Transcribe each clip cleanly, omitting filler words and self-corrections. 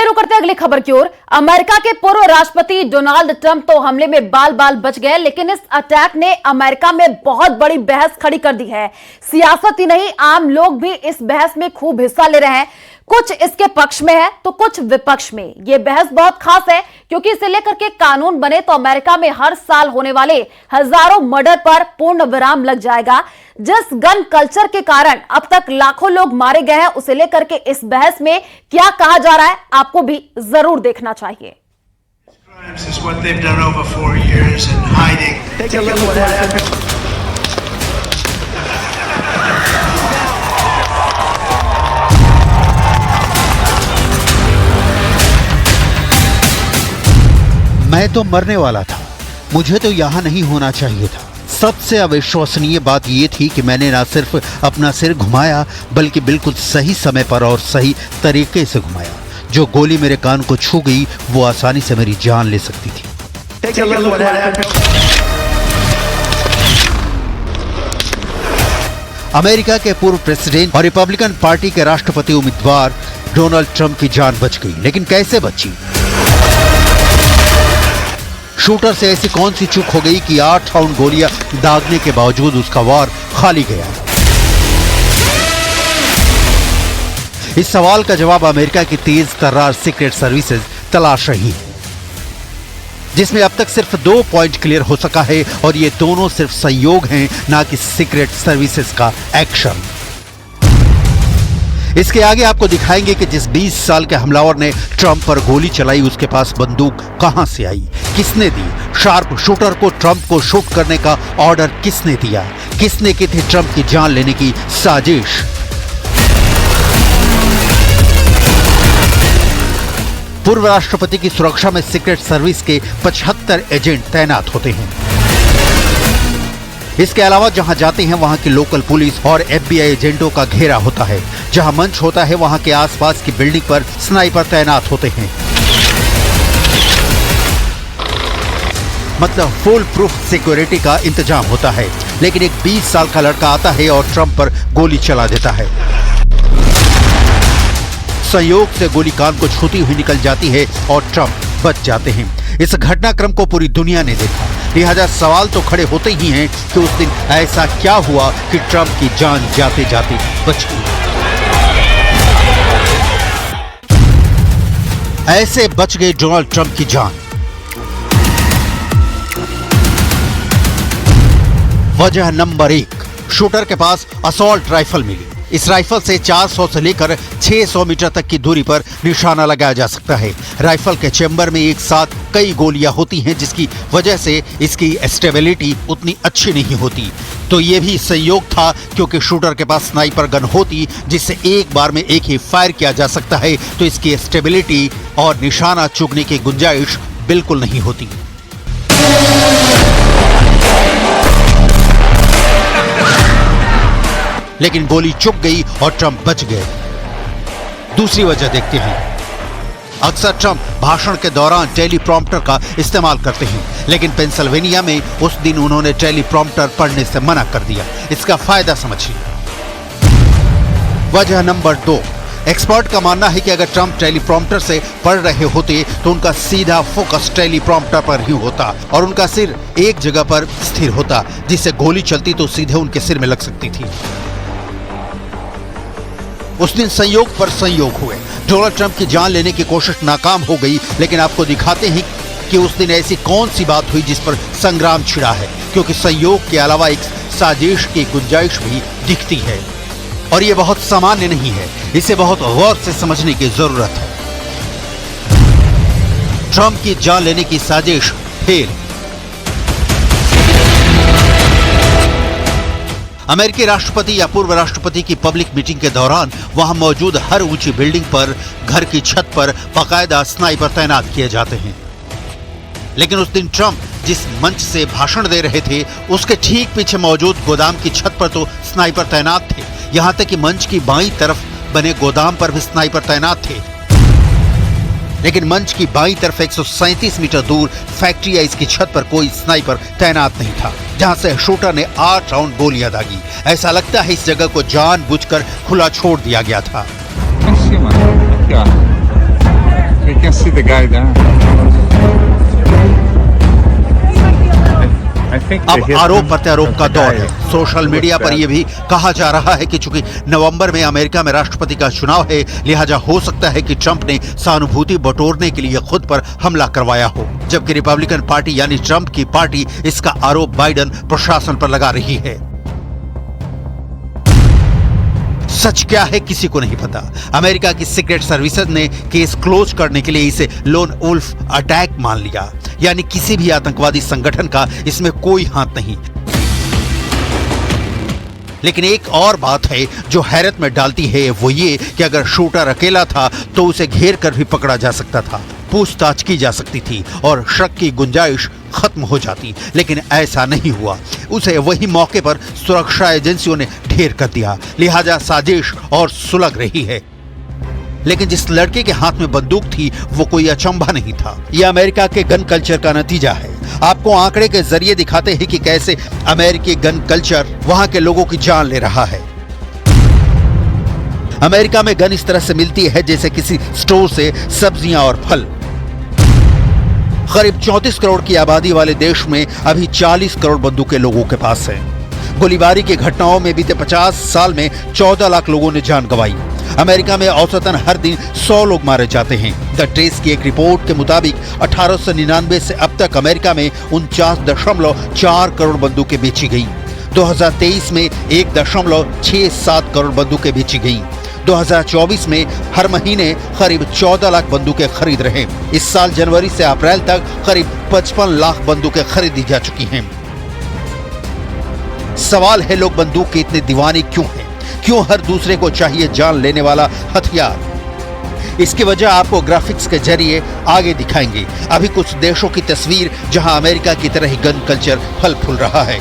रुक करते हैं अगली खबर की ओर। अमेरिका के पूर्व राष्ट्रपति डोनाल्ड ट्रंप तो हमले में बाल बाल बच गए, लेकिन इस अटैक ने अमेरिका में बहुत बड़ी बहस खड़ी कर दी है। सियासत ही नहीं, आम लोग भी इस बहस में खूब हिस्सा ले रहे हैं। कुछ इसके पक्ष में है तो कुछ विपक्ष में। यह बहस बहुत खास है क्योंकि इसे लेकर के कानून बने तो अमेरिका में हर साल होने वाले हजारों मर्डर पर पूर्ण विराम लग जाएगा। जिस गन कल्चर के कारण अब तक लाखों लोग मारे गए हैं, उसे लेकर के इस बहस में क्या कहा जा रहा है, आपको भी जरूर देखना चाहिए। मैं तो मरने वाला था, मुझे तो यहां नहीं होना चाहिए था। सबसे अविश्वसनीय बात यह थी कि मैंने ना सिर्फ अपना सिर घुमाया बल्कि बिल्कुल सही समय पर और सही तरीके से घुमाया। जो गोली मेरे कान को छू गई वो आसानी से मेरी जान ले सकती थी। अमेरिका के पूर्व प्रेसिडेंट और रिपब्लिकन पार्टी के राष्ट्रपति उम्मीदवार डोनाल्ड ट्रंप की जान बच गई, लेकिन कैसे बची? शूटर से ऐसी कौन सी चूक हो गई कि 8 राउंड गोलियां दागने के बावजूद उसका वार खाली गया? इस सवाल का जवाब अमेरिका की तेज तर्रार सीक्रेट सर्विसेज तलाश रही है, जिसमें अब तक सिर्फ 2 पॉइंट क्लियर हो सका है और ये दोनों सिर्फ संयोग हैं, ना कि सीक्रेट सर्विसेज का एक्शन। इसके आगे आपको दिखाएंगे कि जिस 20 साल के हमलावर ने ट्रंप पर गोली चलाई, उसके पास बंदूक कहां से आई, किसने दी, शार्प शूटर को ट्रंप को शूट करने का ऑर्डर किसने दिया, किसने की थी ट्रंप की जान लेने की साजिश। पूर्व राष्ट्रपति की सुरक्षा में सीक्रेट सर्विस के 75 एजेंट तैनात होते हैं। इसके अलावा जहां जाते हैं वहां की लोकल पुलिस और FBI एजेंटों का घेरा होता है। जहां मंच होता है वहां के आसपास की बिल्डिंग पर स्नाइपर तैनात होते हैं। मतलब फुल प्रूफ सिक्योरिटी का इंतजाम होता है। लेकिन एक 20 साल का लड़का आता है और ट्रंप पर गोली चला देता है। संयोग से गोली कान को छूती हुई निकल जाती है और ट्रंप बच जाते हैं। इस घटनाक्रम को पूरी दुनिया ने देखा, लिहाजा सवाल तो खड़े होते ही हैं कि उस दिन ऐसा क्या हुआ कि ट्रंप की जान जाते जाते बच गई। ऐसे बच गई डोनाल्ड ट्रंप की जान। वजह नंबर 1, शूटर के पास असॉल्ट राइफल मिली। इस राइफल से 400 से लेकर 600 मीटर तक की दूरी पर निशाना लगाया जा सकता है। राइफल के चेंबर में एक साथ कई गोलियां होती हैं, जिसकी वजह से इसकी स्टेबिलिटी उतनी अच्छी नहीं होती। तो ये भी संयोग था क्योंकि शूटर के पास स्नाइपर गन होती जिससे एक बार में एक ही फायर किया जा सकता है, तो इसकी स्टेबिलिटी और निशाना चूकने की गुंजाइश बिल्कुल नहीं होती। लेकिन गोली चुक गई और ट्रंप बच गए। दूसरी वजह देखते हैं। अक्सर ट्रंप भाषण के दौरान टेलीप्रॉम्प्टर का इस्तेमाल करते हैं, लेकिन पेंसिल्वेनिया में उस दिन उन्होंने टेलीप्रॉम्प्टर पढ़ने से मना कर दिया। इसका फायदा समझिए। वजह नंबर 2, एक्सपर्ट का मानना है कि अगर ट्रंप टेलीप्रॉम्प्टर से पढ़ रहे होते तो उनका सीधा फोकस टेलीप्रॉम्प्टर पर ही होता और उनका सिर एक जगह पर स्थिर होता, जिससे गोली चलती तो सीधे उनके सिर में लग सकती थी। उस दिन संयोग पर संयोग हुए। डोनाल्ड ट्रंप की जान लेने की कोशिश नाकाम हो गई, लेकिन आपको दिखाते हैं कि उस दिन ऐसी कौन सी बात हुई जिस पर संग्राम छिड़ा है, क्योंकि संयोग के अलावा एक साजिश की गुंजाइश भी दिखती है और यह बहुत सामान्य नहीं है। इसे बहुत गौर से समझने की जरूरत है। ट्रंप की जान लेने की साजिश फेल। अमेरिकी राष्ट्रपति या पूर्व राष्ट्रपति की पब्लिक मीटिंग के दौरान वहां मौजूद हर ऊंची बिल्डिंग पर, घर की छत पर बाकायदा स्नाइपर तैनात किए जाते हैं। लेकिन उस दिन ट्रंप जिस मंच से भाषण दे रहे थे, उसके ठीक पीछे मौजूद गोदाम की छत पर तो स्नाइपर तैनात थे। यहां तक कि मंच की बाईं तरफ बने गोदाम पर भी स्नाइपर तैनात थे। लेकिन मंच की बाईं तरफ 137 मीटर दूर फैक्ट्री या इसकी छत पर कोई स्नाइपर तैनात नहीं था, जहां से शूटर ने 8 राउंड गोलियां दागी। ऐसा लगता है इस जगह को जानबूझकर खुला छोड़ दिया गया था। see the guy down. I think they अब hit आरोप him प्रत्यारोप because का the दौर guy है। सोशल was मीडिया पर stabbed. यह भी कहा जा रहा है कि चूंकि नवंबर में अमेरिका में राष्ट्रपति का चुनाव है, लिहाजा हो सकता है कि ट्रंप ने सहानुभूति बटोरने के लिए खुद पर हमला करवाया हो, जबकि रिपब्लिकन पार्टी यानी ट्रंप की पार्टी इसका आरोप बाइडेन प्रशासन पर लगा रही है। सच क्या है किसी को नहीं पता। अमेरिका की सीक्रेट सर्विसेज ने केस क्लोज करने के लिए इसे लोन वुल्फ अटैक मान लिया, यानी किसी भी आतंकवादी संगठन का इसमें कोई हाथ नहीं। लेकिन एक और बात है जो हैरत में डालती है, वो ये कि अगर शूटर अकेला था तो उसे घेर कर भी पकड़ा जा सकता था, पूछताछ की जा सकती थी और शक की गुंजाइश खत्म हो जाती, लेकिन ऐसा नहीं हुआ। उसे वही मौके पर सुरक्षा एजेंसियों ने ढेर कर दिया, लिहाजा साजिश और सुलग रही है। लेकिन जिस लड़के के हाथ में बंदूक थी वो कोई अचंभा नहीं था, यह अमेरिका के गन कल्चर का नतीजा है। आपको आंकड़े के जरिए दिखाते हैं कि कैसे अमेरिकी गन कल्चर वहां के लोगों की जान ले रहा है। अमेरिका में गन इस तरह से मिलती है जैसे किसी स्टोर से सब्जियां और फल। करीब 34 करोड़ की आबादी वाले देश में अभी 40 करोड़ बंदूकें लोगों के पास हैं। गोलीबारी की घटनाओं में बीते 50 साल में 14 लाख लोगों ने जान गंवाई। अमेरिका में औसतन हर दिन 100 लोग मारे जाते हैं। द ट्रेस की एक रिपोर्ट के मुताबिक 1899 से अब तक अमेरिका में 49.4 करोड़ बंदूकें बेची गई। 2023 में 1.67 करोड़ बंदूकें बेची गई। 2024 में हर महीने करीब 14 लाख बंदूकें खरीद रहे। इस साल जनवरी से अप्रैल तक करीब 55 लाख बंदूकें खरीदी जा चुकी हैं। सवाल है, लोग बंदूक के इतने दीवाने क्यों हैं? क्यों हर दूसरे को चाहिए जान लेने वाला हथियार? इसकी वजह आपको ग्राफिक्स के जरिए आगे दिखाएंगे। अभी कुछ देशों की तस्वीर जहां अमेरिका की तरह ही गन कल्चर फल फूल रहा है।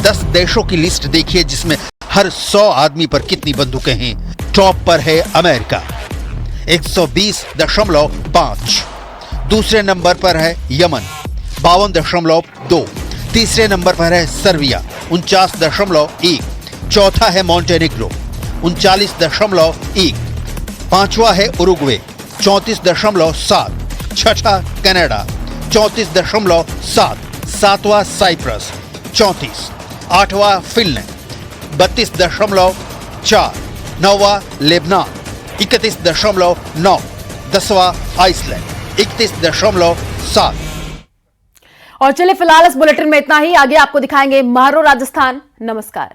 10 देशों की लिस्ट देखिए जिसमें हर 100 आदमी पर कितनी बंदूकें हैं। टॉप पर है अमेरिका 120.5। दूसरे नंबर पर है यमन 52.2। तीसरे नंबर पर है सर्बिया 49.1। चौथा है मॉन्टेनेग्रो 39.1। पांचवा है उरुग्वे 34.7। छठा कनाडा 34.7। सातवां साइप्रस 34। आठवां फिनलैंड 32.4। नौवां लेबनान 31.9। 10वां आइसलैंड 31.7। और चलिए फिलहाल इस बुलेटिन में इतना ही। आगे आपको दिखाएंगे म्हारो राजस्थान। नमस्कार।